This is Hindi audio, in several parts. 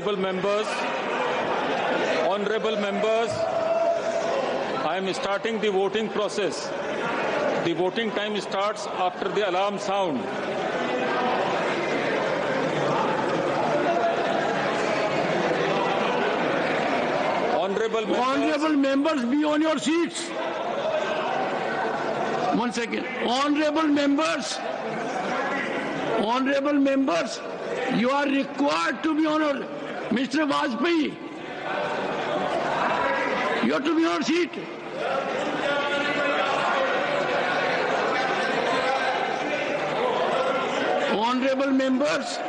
Honorable members, I am starting the voting process. The voting time starts after the alarm sound. Honorable members, be on your seats. 1 second. Honorable members, you are required to be on your... Mr. Vajpayee, you have to be on your seat. Honorable members,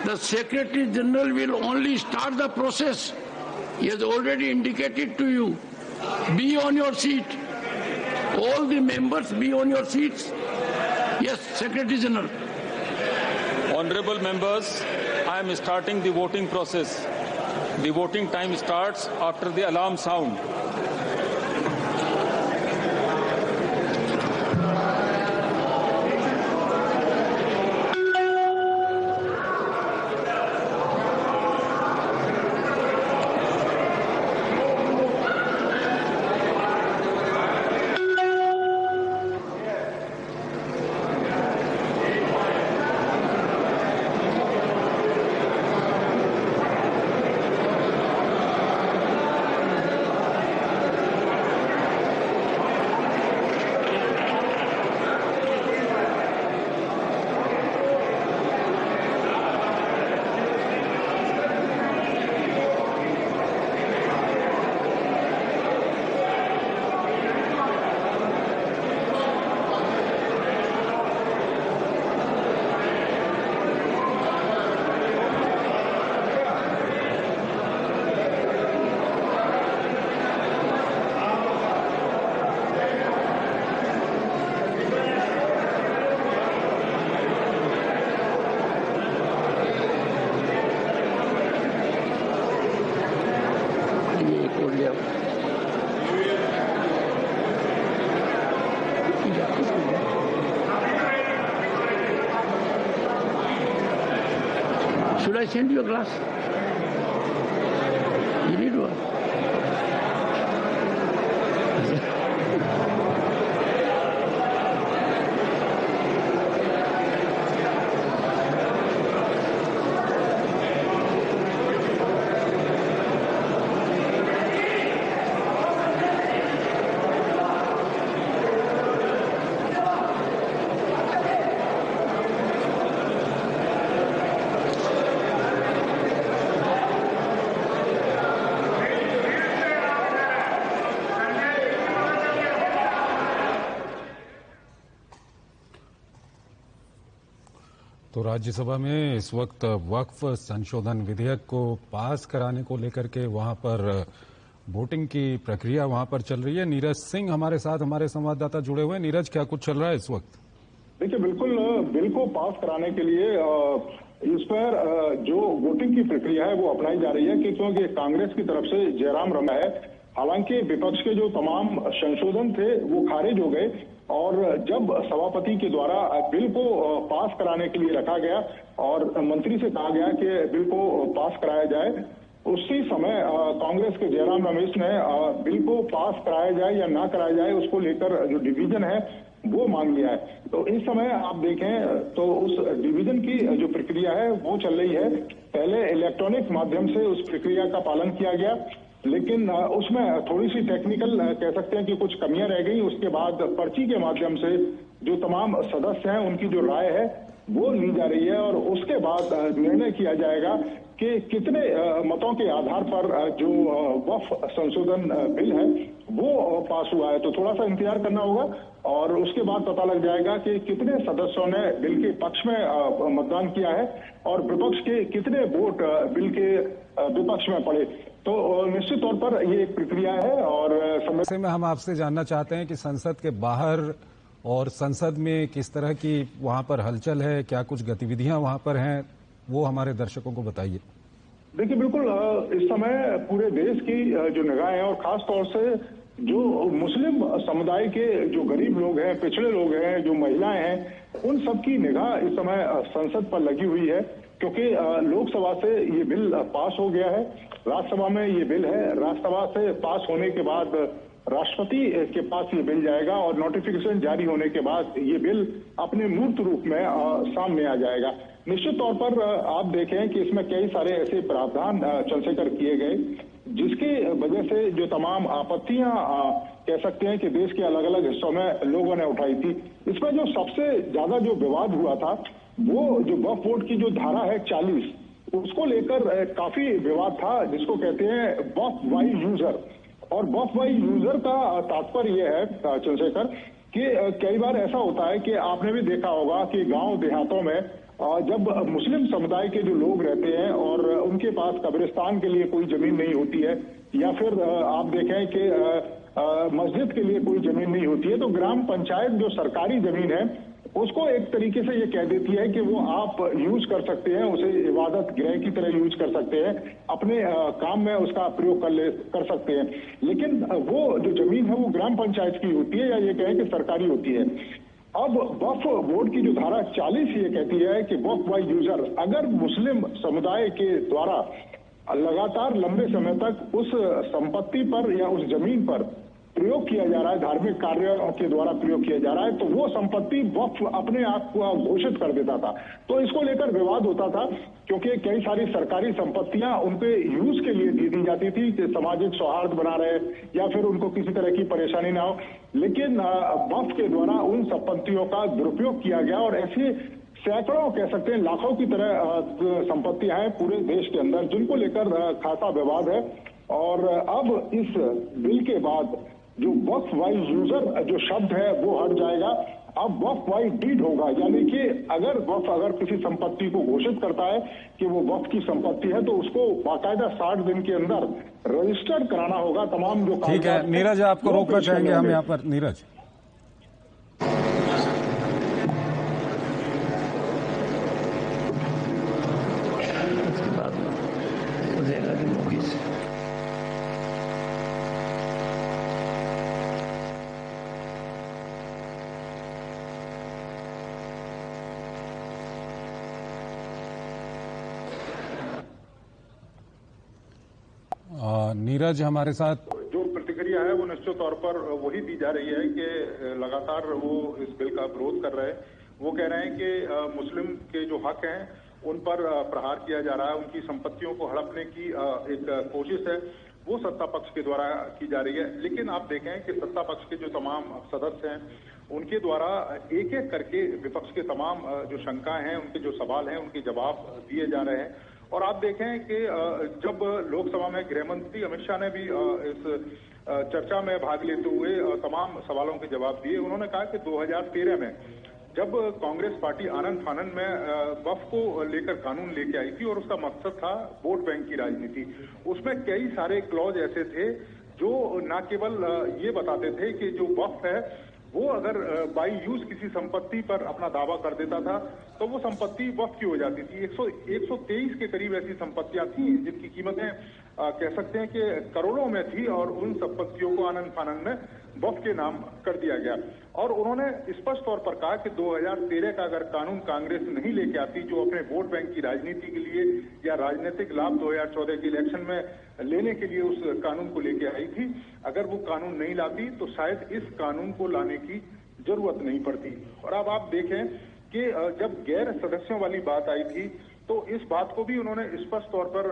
the Secretary General will only start the process. He has already indicated to you. Be on your seat. All the members be on your seats. Yes, Secretary General. Honorable members, I am starting the voting process. The voting time starts after the alarm sound. Should I send you a glass? You need one. तो राज्यसभा में इस वक्त वक्फ संशोधन विधेयक को पास कराने को लेकर के वहां पर वोटिंग की प्रक्रिया वहां पर चल रही है। नीरज सिंह हमारे साथ, हमारे संवाददाता जुड़े हुए हैं। नीरज, क्या कुछ चल रहा है इस वक्त? देखिए, बिल्कुल बिल को पास कराने के लिए इस पर जो वोटिंग की प्रक्रिया है वो अपनाई जा रही है कि क्योंकि कांग्रेस की तरफ से जयराम रमेश है। हालांकि विपक्ष के जो तमाम संशोधन थे वो खारिज हो गए और जब सभापति के द्वारा बिल को पास कराने के लिए रखा गया और मंत्री से कहा गया कि बिल को पास कराया जाए, उसी समय कांग्रेस के जयराम रमेश ने बिल को पास कराया जाए या ना कराया जाए उसको लेकर जो डिवीजन है वो मांग लिया है। तो इस समय आप देखें तो उस डिवीजन की जो प्रक्रिया है वो चल रही है। पहले इलेक्ट्रॉनिक माध्यम से उस प्रक्रिया का पालन किया गया, लेकिन उसमें थोड़ी सी टेक्निकल कह सकते हैं कि कुछ कमियां रह गई। उसके बाद पर्ची के माध्यम से जो तमाम सदस्य हैं उनकी जो राय है वो ली जा रही है और उसके बाद निर्णय किया जाएगा कि कितने मतों के आधार पर जो वक्फ संशोधन बिल है वो पास हुआ है। तो थोड़ा सा इंतजार करना होगा और उसके बाद पता लग जाएगा कि कितने सदस्यों ने बिल के पक्ष में मतदान किया है और विपक्ष के कितने वोट बिल के विपक्ष में पड़े। तो निश्चित तौर पर ये एक प्रक्रिया है। और ऐसे में हम आपसे जानना चाहते हैं कि संसद के बाहर और संसद में किस तरह की वहां पर हलचल है, क्या कुछ गतिविधियां वहां पर हैं, वो हमारे दर्शकों को बताइए। देखिए, बिल्कुल इस समय पूरे देश की जो निगाह है और खास तौर से जो मुस्लिम समुदाय के जो गरीब लोग हैं, पिछड़े लोग हैं, जो महिलाएं हैं, उन सब की निगाह इस समय संसद पर लगी हुई है। क्योंकि लोकसभा से ये बिल पास हो गया है, राज्यसभा में ये बिल है, राज्यसभा से पास होने के बाद राष्ट्रपति के पास ये बिल जाएगा और नोटिफिकेशन जारी होने के बाद ये बिल अपने मूर्त रूप में सामने आ जाएगा। निश्चित तौर पर आप देखें कि इसमें कई सारे ऐसे प्रावधान चंद्रशेखर किए गए जिसकी वजह से जो तमाम आपत्तियां कह सकते हैं कि देश के अलग अलग हिस्सों में लोगों ने उठाई थी, इसमें जो सबसे ज्यादा जो विवाद हुआ था वो जो वक्फ बोर्ड की जो धारा है 40, उसको लेकर काफी विवाद था, जिसको कहते हैं वक्फ बाई यूजर। और वक्फ बाई यूजर का तात्पर्य यह है चंद्रशेखर कि कई बार ऐसा होता है कि आपने भी देखा होगा कि गांव देहातों में जब मुस्लिम समुदाय के जो लोग रहते हैं और उनके पास कब्रिस्तान के लिए कोई जमीन नहीं होती है, या फिर आप देखें कि मस्जिद के लिए कोई जमीन नहीं होती है, तो ग्राम पंचायत जो सरकारी जमीन है उसको एक तरीके से ये कह देती है कि वो आप यूज कर सकते हैं, उसे इबादत गृह की तरह यूज कर सकते हैं, अपने काम में उसका प्रयोग कर सकते हैं। लेकिन वो जो जमीन है वो ग्राम पंचायत की होती है, या ये कहें कि सरकारी होती है। अब वक्फ बोर्ड की जो धारा 40 ये कहती है कि वक्फ बाय यूजर, अगर मुस्लिम समुदाय के द्वारा लगातार लंबे समय तक उस संपत्ति पर या उस जमीन पर प्रयोग किया जा रहा है, धार्मिक कार्यों के द्वारा प्रयोग किया जा रहा है, तो वो संपत्ति वक्फ अपने आप को घोषित कर देता था। तो इसको लेकर विवाद होता था, क्योंकि कई सारी सरकारी संपत्तियां उनके यूज के लिए दी जाती थी कि सामाजिक सौहार्द बना रहे या फिर उनको किसी तरह की परेशानी ना हो। लेकिन वक्फ के द्वारा उन संपत्तियों का दुरुपयोग किया गया और ऐसे सैकड़ों कह सकते हैं लाखों की तरह संपत्तियां हैं पूरे देश के अंदर, जिनको लेकर खासा विवाद है। और अब इस बिल के बाद जो वक्फ बाय यूजर जो शब्द है वो हट जाएगा, अब वक्फ बाय डीड होगा। यानी कि अगर किसी संपत्ति को घोषित करता है कि वो वक्फ की संपत्ति है, तो उसको बाकायदा 60 दिन के अंदर रजिस्टर्ड कराना होगा तमाम जो। ठीक है नीरज, आपको रोकना चाहेंगे हम यहाँ पर। नीरज, नीरज हमारे साथ जो प्रतिक्रिया है वो निश्चित तौर पर वही दी जा रही है कि लगातार वो इस बिल का विरोध कर रहे हैं। वो कह रहे हैं कि मुस्लिम के जो हक हैं उन पर प्रहार किया जा रहा है, उनकी संपत्तियों को हड़पने की एक कोशिश है वो सत्ता पक्ष के द्वारा की जा रही है। लेकिन आप देखें कि सत्ता पक्ष के जो तमाम सदस्य हैं उनके द्वारा एक एक करके विपक्ष के तमाम जो शंकाएं हैं, उनके जो सवाल हैं, उनके जवाब दिए जा रहे हैं। और आप देखें कि जब लोकसभा में गृह मंत्री अमित शाह ने भी इस चर्चा में भाग लेते हुए तमाम सवालों के जवाब दिए। उन्होंने कहा कि 2013 में जब कांग्रेस पार्टी आनंद फानन में वक्फ को लेकर कानून लेके आई थी और उसका मकसद था वोट बैंक की राजनीति, उसमें कई सारे क्लॉज ऐसे थे जो न केवल ये बताते थे कि जो वक्फ है वो अगर बाई यूज किसी संपत्ति पर अपना दावा कर देता था तो वो संपत्ति वक्फ की हो जाती थी। 123 के करीब ऐसी संपत्तियां थी जिनकी कीमतें कह सकते हैं कि करोड़ों में थी, और उन संपत्तियों को आनंद फानन में वक्फ के नाम कर दिया गया। और उन्होंने स्पष्ट तौर पर कहा कि 2013 का अगर कानून कांग्रेस नहीं लेके आती, जो अपने वोट बैंक की राजनीति के लिए या राजनीतिक लाभ 2014 के इलेक्शन में लेने के लिए उस कानून को लेके आई थी, अगर वो कानून नहीं लाती तो शायद इस कानून को लाने की जरूरत नहीं पड़ती। और अब आप देखें कि जब गैर सदस्यों वाली बात आई थी तो इस बात को भी उन्होंने स्पष्ट तौर पर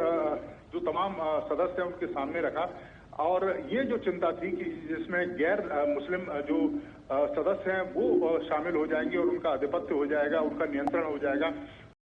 जो तमाम सदस्य हैं उनके सामने रखा। और ये जो चिंता थी कि जिसमें गैर मुस्लिम जो सदस्य हैं वो शामिल हो जाएंगे और उनका आधिपत्य हो जाएगा, उनका नियंत्रण हो जाएगा,